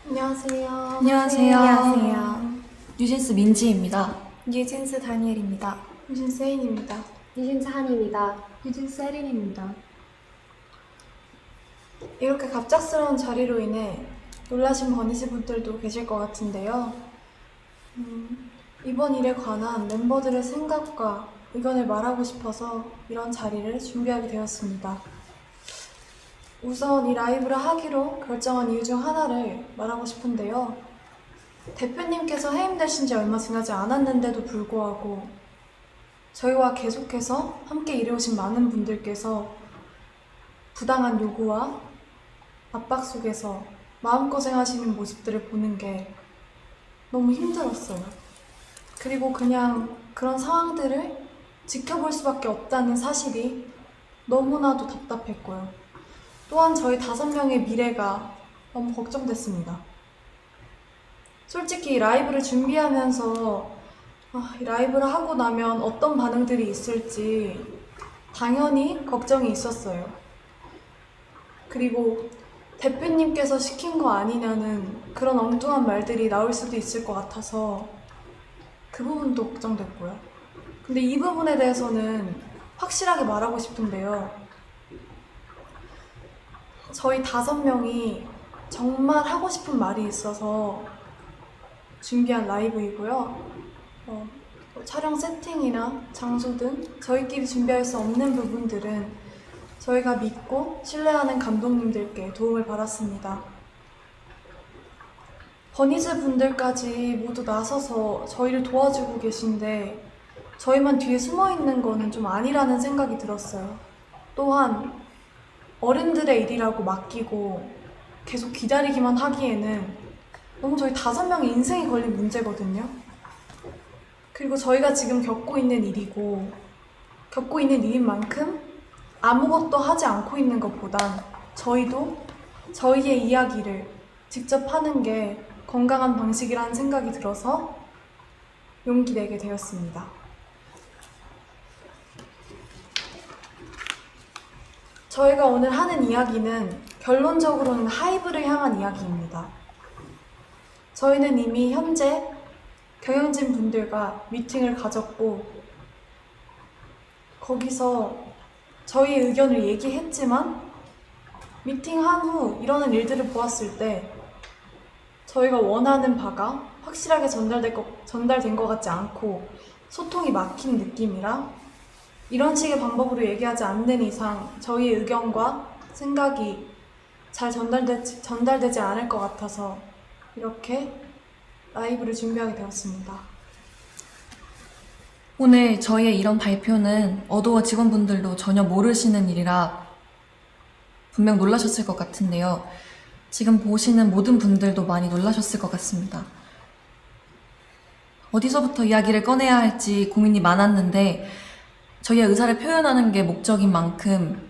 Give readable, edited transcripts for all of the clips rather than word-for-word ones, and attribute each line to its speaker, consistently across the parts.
Speaker 1: 안녕하세요.
Speaker 2: 안녕하세요.
Speaker 1: 안녕하세요.
Speaker 2: 뉴진스 민지입니다.
Speaker 1: 뉴진스 다니엘입니다. 뉴진스 혜인입니다.
Speaker 3: 뉴진스 한입니다.
Speaker 1: 뉴진스 혜린입니다. 이렇게 갑작스러운 자리로 인해 놀라신 버니즈 분들도 계실 것 같은데요. 이번 일에 관한 멤버들의 생각과 의견을 말하고 싶어서 이런 자리를 준비하게 되었습니다. 우선 이 라이브를 하기로 결정한 이유 중 하나를 말하고 싶은데요. 대표님께서 해임되신 지 얼마 지나지 않았는데도 불구하고 저희와 계속해서 함께 일해오신 많은 분들께서 부당한 요구와 압박 속에서 마음고생하시는 모습들을 보는 게 너무 힘들었어요. 그리고 그냥 그런 상황들을 지켜볼 수밖에 없다는 사실이 너무나도 답답했고요. 또한 저희 5명의 미래가 너무 걱정됐습니다. 솔직히 이 라이브를 준비하면서 이 라이브를 하고 나면 어떤 반응들이 있을지 당연히 걱정이 있었어요. 그리고 대표님께서 시킨 거 아니냐는 그런 엉뚱한 말들이 나올 수도 있을 것 같아서 그 부분도 걱정됐고요. 근데 이 부분에 대해서는 확실하게 말하고 싶은데요. 저희 5명이 정말 하고 싶은 말이 있어서 준비한 라이브이고요. 촬영 세팅이나 장소 등 저희끼리 준비할 수 없는 부분들은 저희가 믿고 신뢰하는 감독님들께 도움을 받았습니다. 버니즈 분들까지 모두 나서서 저희를 도와주고 계신데 저희만 뒤에 숨어 있는 거는 좀 아니라는 생각이 들었어요. 또한 어른들의 일이라고 맡기고 계속 기다리기만 하기에는 너무 저희 5명의 인생이 걸린 문제거든요. 그리고 저희가 지금 겪고 있는 일이고 겪고 있는 일인 만큼 아무것도 하지 않고 있는 것보단 저희도 저희의 이야기를 직접 하는 게 건강한 방식이라는 생각이 들어서 용기 내게 되었습니다. 저희가 오늘 하는 이야기는 결론적으로는 하이브를 향한 이야기입니다. 저희는 이미 현재 경영진 분들과 미팅을 가졌고 거기서 저희의 의견을 얘기했지만 미팅한 후 일어난 일들을 보았을 때 저희가 원하는 바가 확실하게 전달된 것 같지 않고 소통이 막힌 느낌이라 이런 식의 방법으로 얘기하지 않는 이상 저희의 의견과 생각이 잘 전달되지 않을 것 같아서 이렇게 라이브를 준비하게 되었습니다.
Speaker 2: 오늘 저희의 이런 발표는 어도어 직원분들도 전혀 모르시는 일이라 분명 놀라셨을 것 같은데요. 지금 보시는 모든 분들도 많이 놀라셨을 것 같습니다. 어디서부터 이야기를 꺼내야 할지 고민이 많았는데 저희의 의사를 표현하는 게 목적인 만큼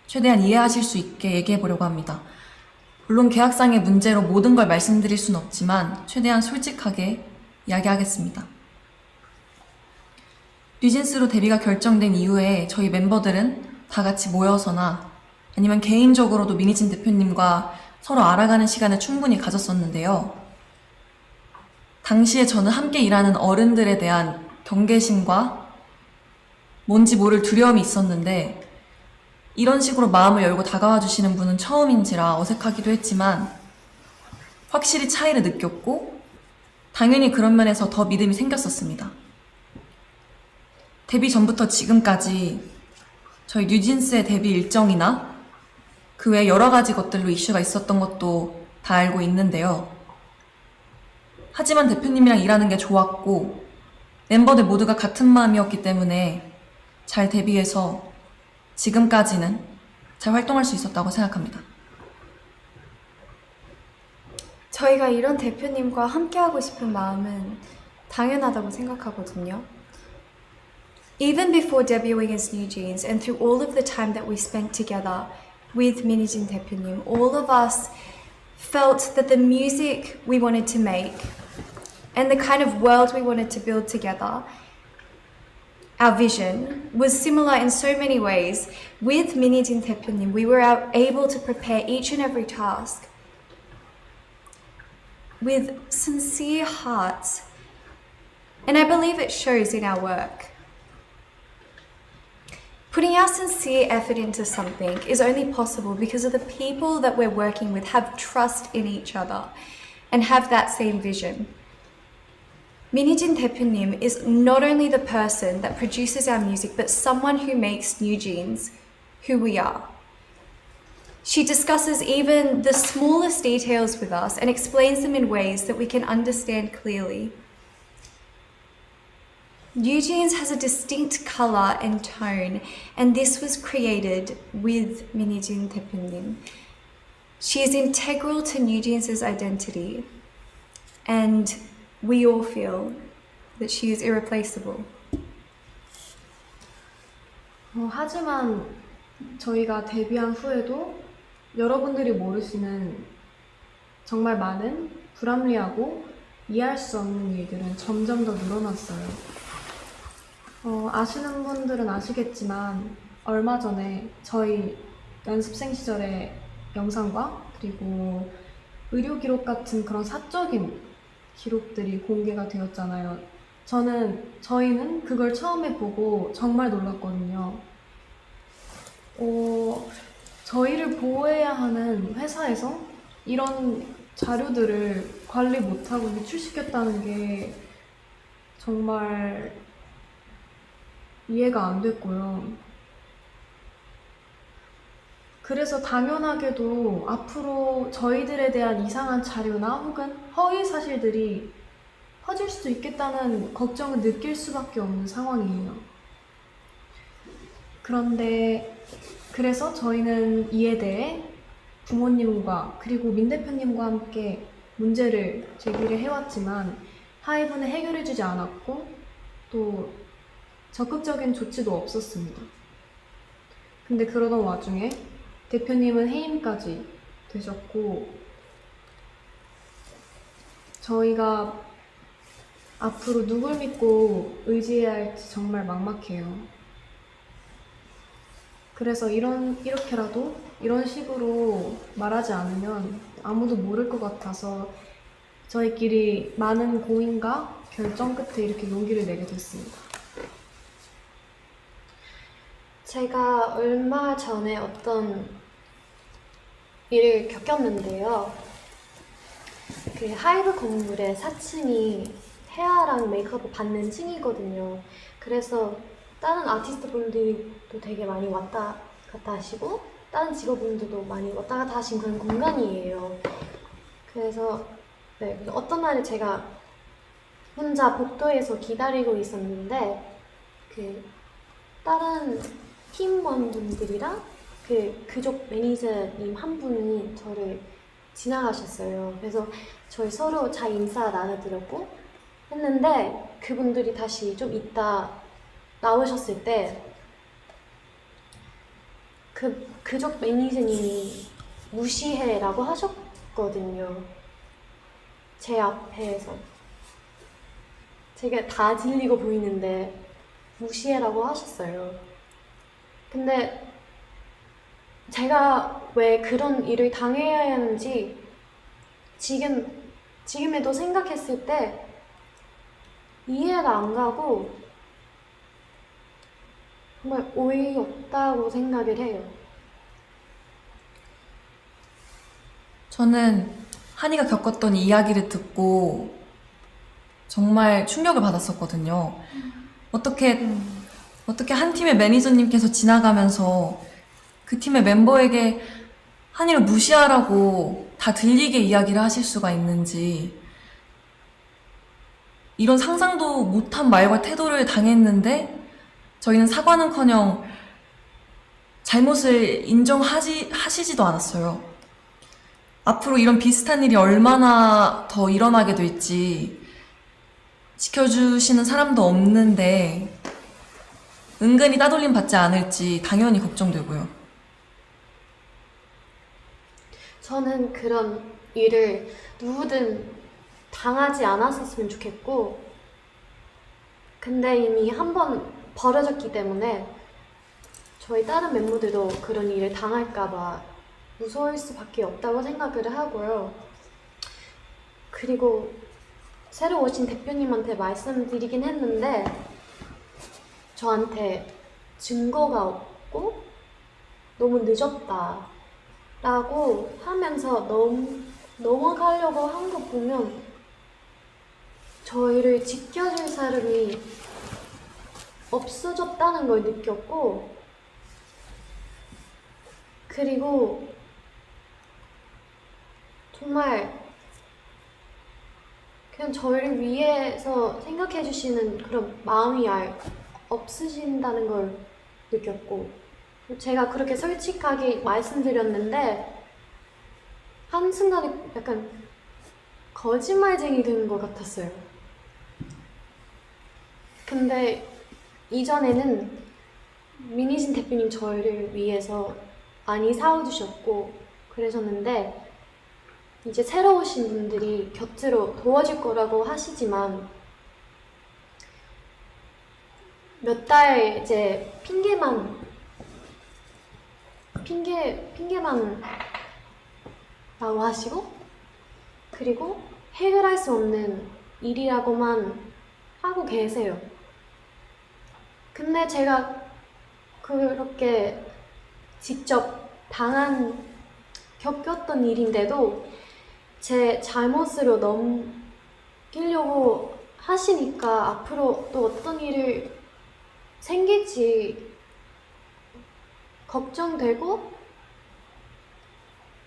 Speaker 2: 최대한 이해하실 수 있게 얘기해 보려고 합니다. 물론 계약상의 문제로 모든 걸 말씀드릴 순 없지만 최대한 솔직하게 이야기하겠습니다. 뉴진스로 데뷔가 결정된 이후에 저희 멤버들은 다 같이 모여서나 아니면 개인적으로도 미니진 대표님과 서로 알아가는 시간을 충분히 가졌었는데요. 당시에 저는 함께 일하는 어른들에 대한 경계심과 뭔지 모를 두려움이 있었는데 이런 식으로 마음을 열고 다가와 주시는 분은 처음인지라 어색하기도 했지만 확실히 차이를 느꼈고 당연히 그런 면에서 더 믿음이 생겼었습니다. 데뷔 전부터 지금까지 저희 뉴진스의 데뷔 일정이나 그 외 여러 가지 것들로 이슈가 있었던 것도 다 알고 있는데요. 하지만 대표님이랑 일하는 게 좋았고 멤버들 모두가 같은 마음이었기 때문에 잘 데뷔해서 지금까지는 잘 활동할 수 있었다고 생각합니다.
Speaker 3: 저희가 이런 대표님과 함께하고 싶은 마음은 당연하다고 생각하거든요. Even before debuting as New Jeans and through all of the time that we spent together with 민희진 대표님, all of us felt that the music we wanted to make and the kind of world we wanted to build together, our vision was similar in so many ways. With 민희진 대표님, we were able to prepare each and every task with sincere hearts. And I believe it shows in our work. Putting our sincere effort into something is only possible because of the people that we're working with have trust in each other and have that same vision. Minijin 대표님 is not only the person that produces our music, but someone who makes New Jeans who we are. She discusses even the smallest details with us and explains them in ways that we can understand clearly. New Jeans has a distinct colour and tone, and this was created with Minijin 대표님. She is integral to New Jeans' identity, and we all feel that she is irreplaceable.
Speaker 1: 하지만 저희가 데뷔한 후에도 여러분들이 모르시는 정말 많은 불합리하고 이해할 수 없는 일들은 점점 더 늘어났어요. 아시는 분들은 아시겠지만 얼마 전에 저희 연습생 시절의 영상과 그리고 의료 기록 같은 그런 사적인 기록들이 공개가 되었잖아요. 저희는 그걸 처음에 보고 정말 놀랐거든요. 저희를 보호해야 하는 회사에서 이런 자료들을 관리 못하고 유출시켰다는 게 정말 이해가 안 됐고요. 그래서 당연하게도 앞으로 저희들에 대한 이상한 자료나 혹은 허위 사실들이 퍼질 수도 있겠다는 걱정을 느낄 수밖에 없는 상황이에요. 그래서 저희는 이에 대해 부모님과 그리고 민 대표님과 함께 문제를 제기를 해왔지만 하이브는 해결해주지 않았고 또 적극적인 조치도 없었습니다. 근데 그러던 와중에 대표님은 해임까지 되셨고 저희가 앞으로 누굴 믿고 의지해야 할지 정말 막막해요. 그래서 이렇게라도 이런 식으로 말하지 않으면 아무도 모를 것 같아서 저희끼리 많은 고민과 결정 끝에 이렇게 용기를 내게 됐습니다.
Speaker 4: 제가 얼마 전에 어떤 일을 겪었는데요. 그 하이브 건물의 4층이 헤어랑 메이크업을 받는 층이거든요. 그래서 다른 아티스트 분들도 되게 많이 왔다 갔다 하시고 다른 직업분들도 많이 왔다 갔다 하신 그런 공간이에요. 그래서 어떤 날에 제가 혼자 복도에서 기다리고 있었는데 그 다른 팀원분들이랑 그 그쪽 매니저님 한 분이 저를 지나가셨어요. 그래서 저희 서로 잘 인사 나눠드렸고 했는데 그분들이 다시 좀 이따 나오셨을 때 그쪽 매니저님이 무시해라고 하셨거든요. 제 앞에서 제가 다 질리고 보이는데 무시해라고 하셨어요. 근데 제가 왜 그런 일을 당해야 하는지 지금에도 생각했을 때 이해가 안 가고 정말 어이없다고 생각을 해요.
Speaker 2: 저는 한이가 겪었던 이야기를 듣고 정말 충격을 받았었거든요. 어떻게 한 팀의 매니저님께서 지나가면서 그 팀의 멤버에게 한이를 무시하라고 다 들리게 이야기를 하실 수가 있는지, 이런 상상도 못한 말과 태도를 당했는데 저희는 사과는커녕 잘못을 하시지도 않았어요. 앞으로 이런 비슷한 일이 얼마나 더 일어나게 될지 지켜주시는 사람도 없는데 은근히 따돌림 받지 않을지 당연히 걱정되고요.
Speaker 4: 저는 그런 일을 누구든 당하지 않았었으면 좋겠고, 근데 이미 한번 벌어졌기 때문에 저희 다른 멤버들도 그런 일을 당할까봐 무서울 수밖에 없다고 생각을 하고요. 그리고 새로 오신 대표님한테 말씀드리긴 했는데 저한테 증거가 없고 너무 늦었다 라고 하면서 넘어가려고 한 거 보면 저희를 지켜줄 사람이 없어졌다는 걸 느꼈고, 그리고 정말 그냥 저희를 위해서 생각해 주시는 그런 마음이 없으신다는 걸 느꼈고, 제가 그렇게 솔직하게 말씀드렸는데 한순간에 약간 거짓말쟁이 된 것 같았어요. 근데 이전에는 민희진 대표님 저희를 위해서 많이 사와주셨고 그러셨는데, 이제 새로 오신 분들이 곁으로 도와줄 거라고 하시지만 몇 달 이제 핑계만 라고 하시고, 그리고 해결할 수 없는 일이라고만 하고 계세요. 근데 제가 그렇게 직접 겪었던 일인데도 제 잘못으로 넘기려고 하시니까 앞으로 또 어떤 일을 생길지 걱정되고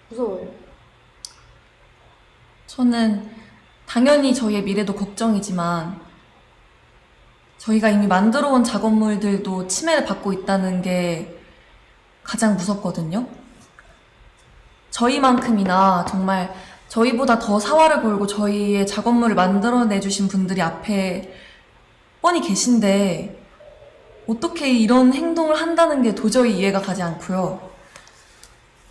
Speaker 4: 무서워요.
Speaker 2: 저는 당연히 저희의 미래도 걱정이지만 저희가 이미 만들어 온 작업물들도 침해를 받고 있다는 게 가장 무섭거든요. 저희만큼이나 정말 저희보다 더 사활을 걸고 저희의 작업물을 만들어내주신 분들이 앞에 뻔히 계신데 어떻게 이런 행동을 한다는 게 도저히 이해가 가지 않고요.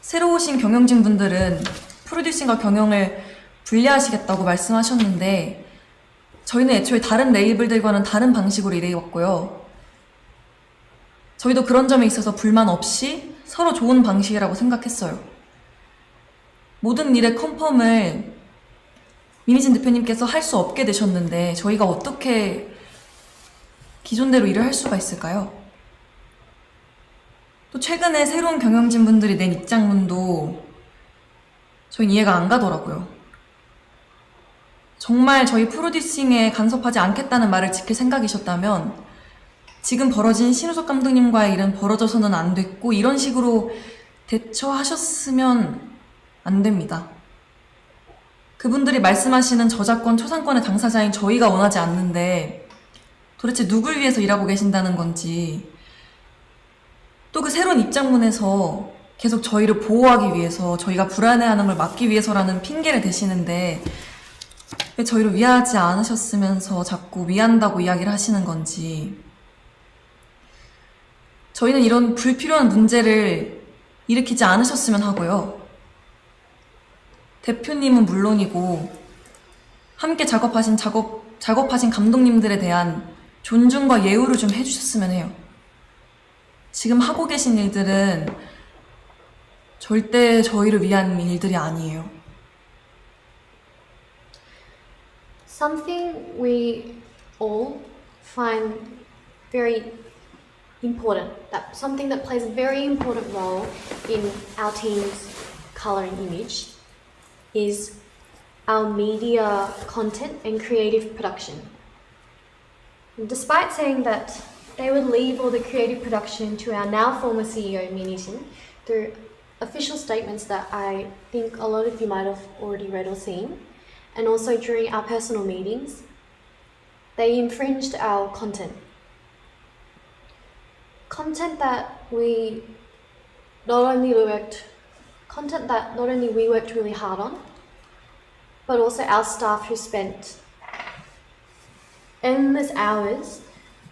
Speaker 2: 새로 오신 경영진 분들은 프로듀싱과 경영을 분리하시겠다고 말씀하셨는데 저희는 애초에 다른 레이블들과는 다른 방식으로 일해왔고요. 저희도 그런 점에 있어서 불만 없이 서로 좋은 방식이라고 생각했어요. 모든 일의 컨펌을 민희진 대표님께서 할 수 없게 되셨는데 저희가 어떻게 기존대로 일을 할 수가 있을까요? 또 최근에 새로운 경영진 분들이 낸 입장문도 저희 이해가 안 가더라고요. 정말 저희 프로듀싱에 간섭하지 않겠다는 말을 지킬 생각이셨다면 지금 벌어진 신우석 감독님과의 일은 벌어져서는 안 됐고 이런 식으로 대처하셨으면 안 됩니다. 그분들이 말씀하시는 저작권, 초상권의 당사자인 저희가 원하지 않는데 도대체 누굴 위해서 일하고 계신다는 건지, 또 그 새로운 입장문에서 계속 저희를 보호하기 위해서, 저희가 불안해하는 걸 막기 위해서라는 핑계를 대시는데 왜 저희를 위하지 않으셨으면서 자꾸 위한다고 이야기를 하시는 건지. 저희는 이런 불필요한 문제를 일으키지 않으셨으면 하고요. 대표님은 물론이고 함께 작업하신 감독님들에 대한 존중과 예우를 좀 해주셨으면 해요. 지금 하고 계신 일들은 절대 저희를 위한 일들이 아니에요.
Speaker 4: Something we all find very important, something that plays a very important role in our team's color and image is our media content and creative production. And despite saying that they would leave all the creative production to our now former CEO, Minijin, through official statements that I think a lot of you might have already read or seen, and also during our personal meetings, they infringed our content. Content that not only we worked really hard on, but also our staff who spent endless hours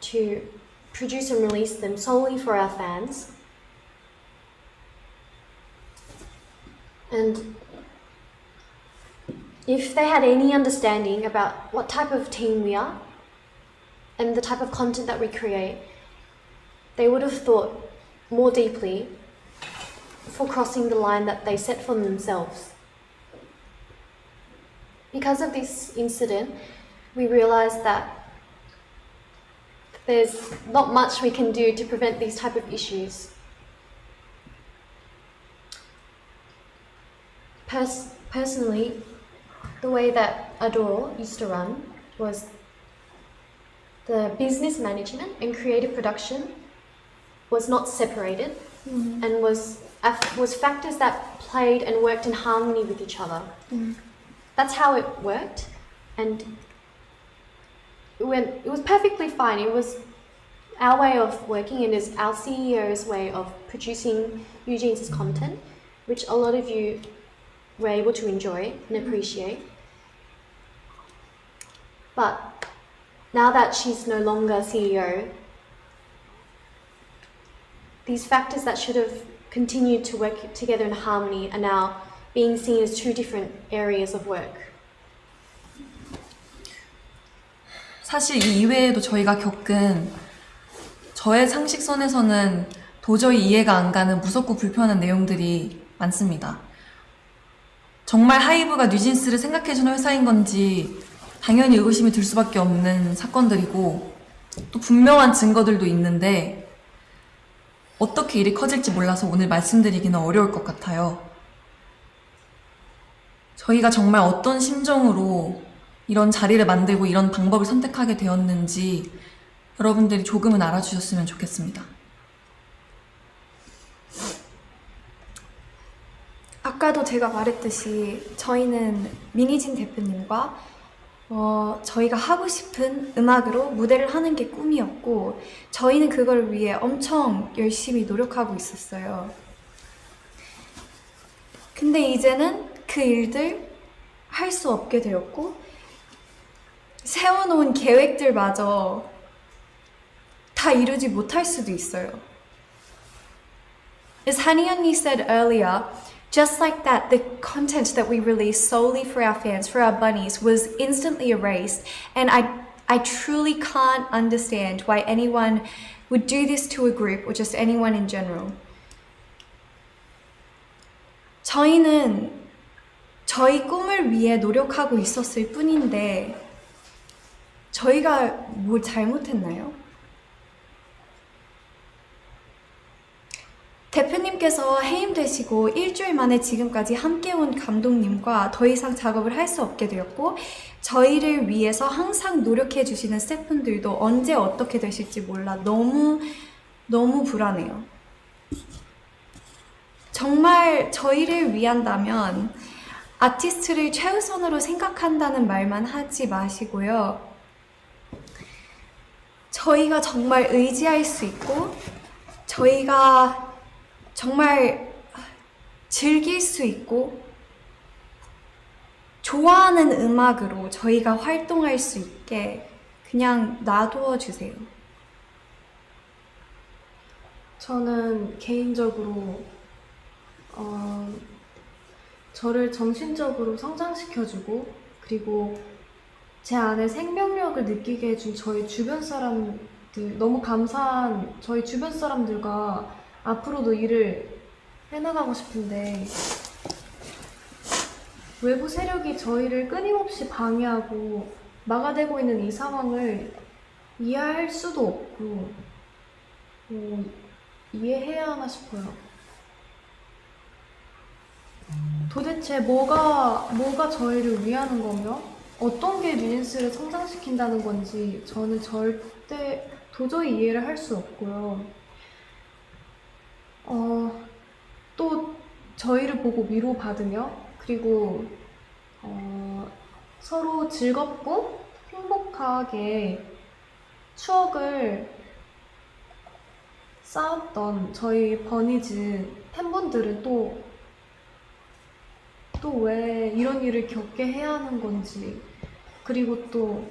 Speaker 4: to produce and release them solely for our fans. And if they had any understanding about what type of team we are and the type of content that we create, they would have thought more deeply before crossing the line that they set for themselves. because of this incident, we realized that there's not much we can do to prevent these type of issues. Personally, the way that Adore used to run was the business management and creative production was not separated and was factors that played and worked in harmony with each other. That's how it worked, and it was perfectly fine. It was our way of working, and is our CEO's way of producing Eugene's content, which a lot of you were able to enjoy and appreciate. But now that she's no longer CEO, these factors that should have continued to work together in harmony are now being seen as two different areas of work.
Speaker 2: 사실 이 이외에도 저희가 겪은 저의 상식선에서는 도저히 이해가 안 가는 무섭고 불편한 내용들이 많습니다. 정말 하이브가 뉴진스를 생각해주는 회사인 건지 당연히 의구심이 들 수밖에 없는 사건들이고 또 분명한 증거들도 있는데 어떻게 일이 커질지 몰라서 오늘 말씀드리기는 어려울 것 같아요. 저희가 정말 어떤 심정으로 이런 자리를 만들고 이런 방법을 선택하게 되었는지 여러분들이 조금은 알아주셨으면 좋겠습니다.
Speaker 3: 아까도 제가 말했듯이 저희는 미니진 대표님과 저희가 하고 싶은 음악으로 무대를 하는 게 꿈이었고 저희는 그걸 위해 엄청 열심히 노력하고 있었어요. 근데 이제는 그 일들 할 수 없게 되었고 세워놓은 계획들마저 다 이루지 못할 수도 있어요. As Hani 언니 said earlier, just like that, the content that we released solely for our fans, for our bunnies, was instantly erased. And I truly can't understand why anyone would do this to a group or just anyone in general. 저희는 저희 꿈을 위해 노력하고 있었을 뿐인데 저희가 뭘 잘못했나요? 대표님께서 해임되시고 일주일 만에 지금까지 함께 온 감독님과 더 이상 작업을 할 수 없게 되었고 저희를 위해서 항상 노력해 주시는 스태프분들도 언제 어떻게 되실지 몰라 너무 불안해요. 정말 저희를 위한다면 아티스트를 최우선으로 생각한다는 말만 하지 마시고요. 저희가 정말 의지할 수 있고 저희가 정말 즐길 수 있고 좋아하는 음악으로 저희가 활동할 수 있게 그냥 놔두어 주세요.
Speaker 1: 저는 개인적으로 저를 정신적으로 성장시켜주고 그리고 제 안에 생명력을 느끼게 해준 저희 주변 사람들 너무 감사한 저희 주변 사람들과 앞으로도 일을 해나가고 싶은데 외부 세력이 저희를 끊임없이 방해하고 막아대고 있는 이 상황을 이해할 수도 없고 이해해야 하나 싶어요. 도대체 뭐가 저희를 위하는 거며 어떤 게 뉴진스를 성장시킨다는 건지 저는 절대 도저히 이해를 할 수 없고요. 또 저희를 보고 위로받으며 그리고 서로 즐겁고 행복하게 추억을 쌓았던 저희 버니즈 팬분들은 또 왜 이런 일을 겪게 해야 하는 건지 그리고 또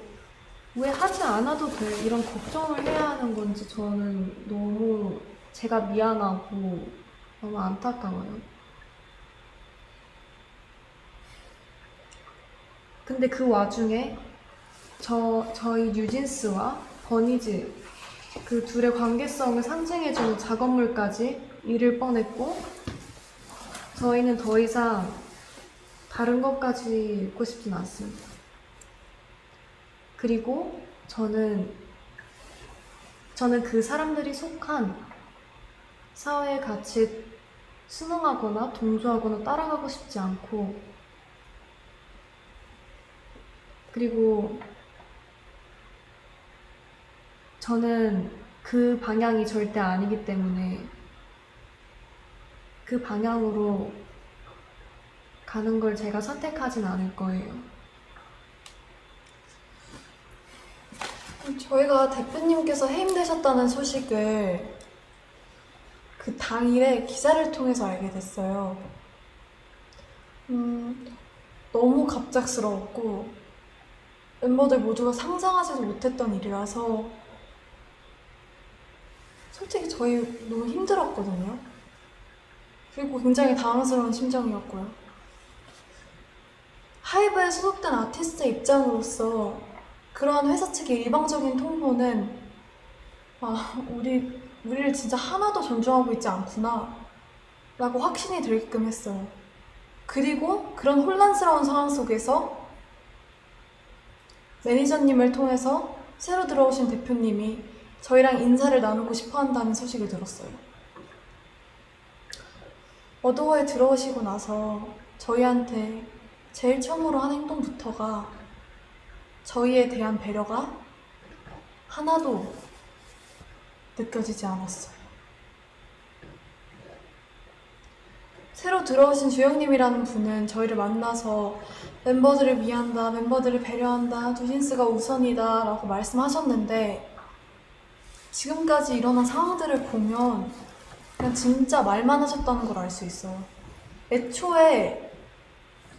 Speaker 1: 왜 하지 않아도 돼 이런 걱정을 해야 하는 건지 저는 너무 제가 미안하고 너무 안타까워요. 근데 그 와중에 저희 뉴진스와 버니즈 그 둘의 관계성을 상징해주는 작업물까지 잃을 뻔했고 저희는 더 이상 다른 것까지 읽고 싶진 않습니다. 그리고 저는 그 사람들이 속한 사회의 가치에 순응하거나 동조하거나 따라가고 싶지 않고, 그리고 저는 그 방향이 절대 아니기 때문에 그 방향으로 가는 걸 제가 선택하진 않을 거예요. 저희가 대표님께서 해임되셨다는 소식을 그 당일에 기사를 통해서 알게 됐어요. 너무 갑작스러웠고 멤버들 모두가 상상하지도 못했던 일이라서 솔직히 저희 너무 힘들었거든요. 그리고 굉장히 당황스러운 심정이었고요. 하이브에 소속된 아티스트의 입장으로서 그러한 회사 측의 일방적인 통보는 우리를 진짜 하나도 존중하고 있지 않구나 라고 확신이 들게끔 했어요. 그리고 그런 혼란스러운 상황 속에서 매니저님을 통해서 새로 들어오신 대표님이 저희랑 인사를 나누고 싶어 한다는 소식을 들었어요. 어도어에 들어오시고 나서 저희한테 제일 처음으로 한 행동부터가 저희에 대한 배려가 하나도 느껴지지 않았어요. 새로 들어오신 주영님이라는 분은 저희를 만나서 멤버들을 위한다, 멤버들을 배려한다, 뉴진스가 우선이다 라고 말씀하셨는데, 지금까지 일어난 상황들을 보면 그냥 진짜 말만 하셨다는 걸 알 수 있어요. 애초에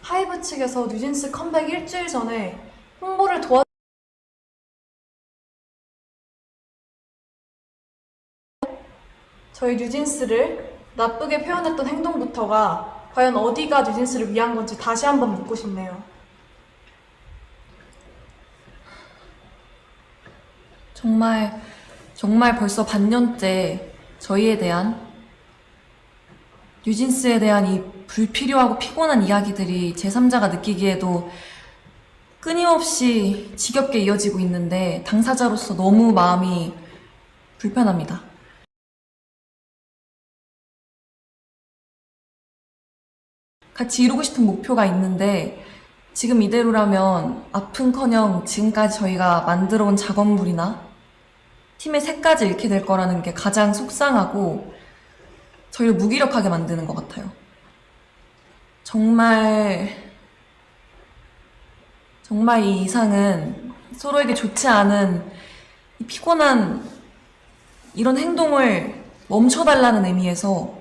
Speaker 1: 하이브 측에서 뉴진스 컴백 일주일 전에 홍보를 저희 뉴진스를 나쁘게 표현했던 행동부터가 과연 어디가 뉴진스를 위한 건지 다시 한번 묻고 싶네요.
Speaker 2: 정말 벌써 반년째 저희에 대한, 뉴진스에 대한 이 불필요하고 피곤한 이야기들이 제3자가 느끼기에도 끊임없이 지겹게 이어지고 있는데 당사자로서 너무 마음이 불편합니다. 같이 이루고 싶은 목표가 있는데 지금 이대로라면 아픈커녕 지금까지 저희가 만들어온 작업물이나 팀의 색까지 잃게 될 거라는 게 가장 속상하고 저희를 무기력하게 만드는 것 같아요. 정말 이 이상은 서로에게 좋지 않은 이 피곤한 이런 행동을 멈춰달라는 의미에서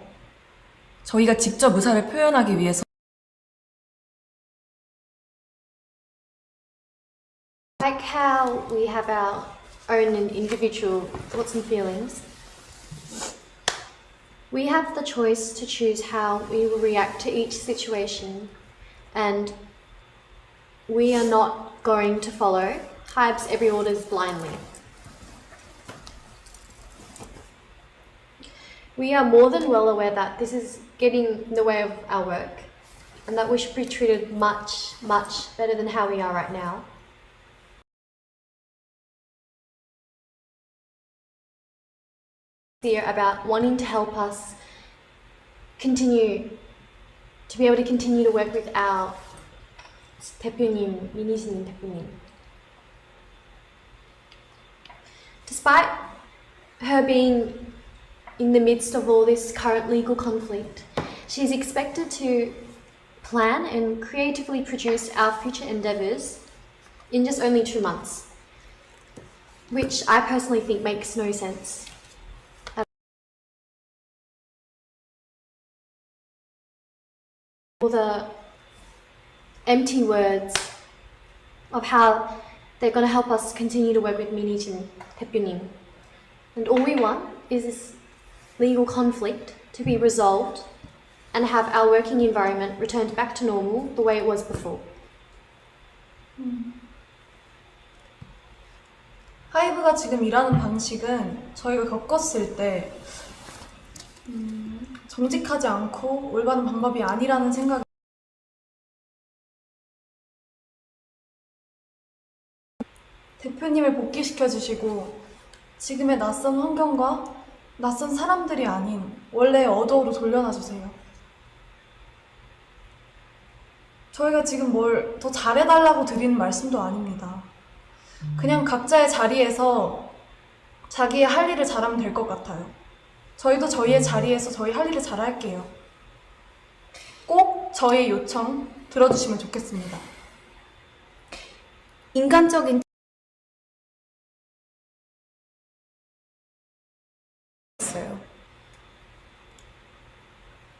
Speaker 2: 저희가 직접 의사를 표현하기 위해서
Speaker 4: Like how we have our own and individual thoughts and feelings, we have the choice to choose how we will react to each situation, and we are not going to follow Hybe's every orders blindly. We are more than well aware that this is getting in the way of our work and that we should be treated much, much better than how we are right now. About wanting to help us continue to be able to continue to work with our 대표님, 민희진 대표님. Despite her being in the midst of all this current legal conflict, she's expected to plan and creatively produce our future endeavours in just only 2 months, which I personally think makes no sense. All the empty words of how they're going to help us continue to work with Minijin 대표님. And all we want is this legal conflict to be resolved and have our working environment returned back to normal the way it was before.
Speaker 1: 하이브가 지금 일하는 방식은 저희가 겪었을 때 정직하지 않고 올바른 방법이 아니라는 생각이 대표님을 복귀시켜 주시고 지금의 낯선 환경과 낯선 사람들이 아닌 원래의 어도어로 돌려놔 주세요. 저희가 지금 뭘 더 잘해달라고 드리는 말씀도 아닙니다. 그냥 각자의 자리에서 자기의 할 일을 잘하면 될 것 같아요. 저희도 저희의 자리에서 저희 할 일을 잘할게요. 꼭 저희의 요청 들어주시면 좋겠습니다.
Speaker 3: 인간적인 있어요.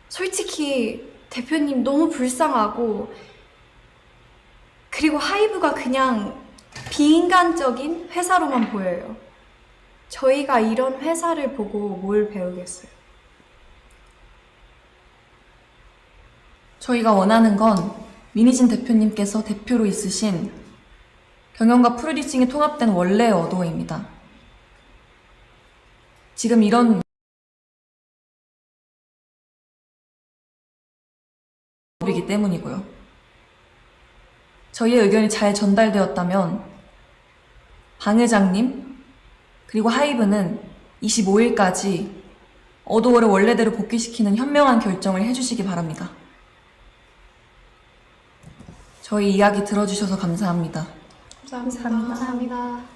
Speaker 3: 솔직히 대표님 너무 불쌍하고 그리고 하이브가 그냥 비인간적인 회사로만 보여요. 저희가 이런 회사를 보고 뭘 배우겠어요?
Speaker 2: 저희가 원하는 건 민희진 대표님께서 대표로 있으신 경영과 프로듀싱이 통합된 원래의 어도어입니다. 지금 이런 이기 때문이고요. 저희의 의견이 잘 전달되었다면 방 회장님 그리고 하이브는 25일까지 어도어를 원래대로 복귀시키는 현명한 결정을 해주시기 바랍니다. 저희 이야기 들어주셔서 감사합니다.
Speaker 1: 감사합니다.
Speaker 4: 감사합니다.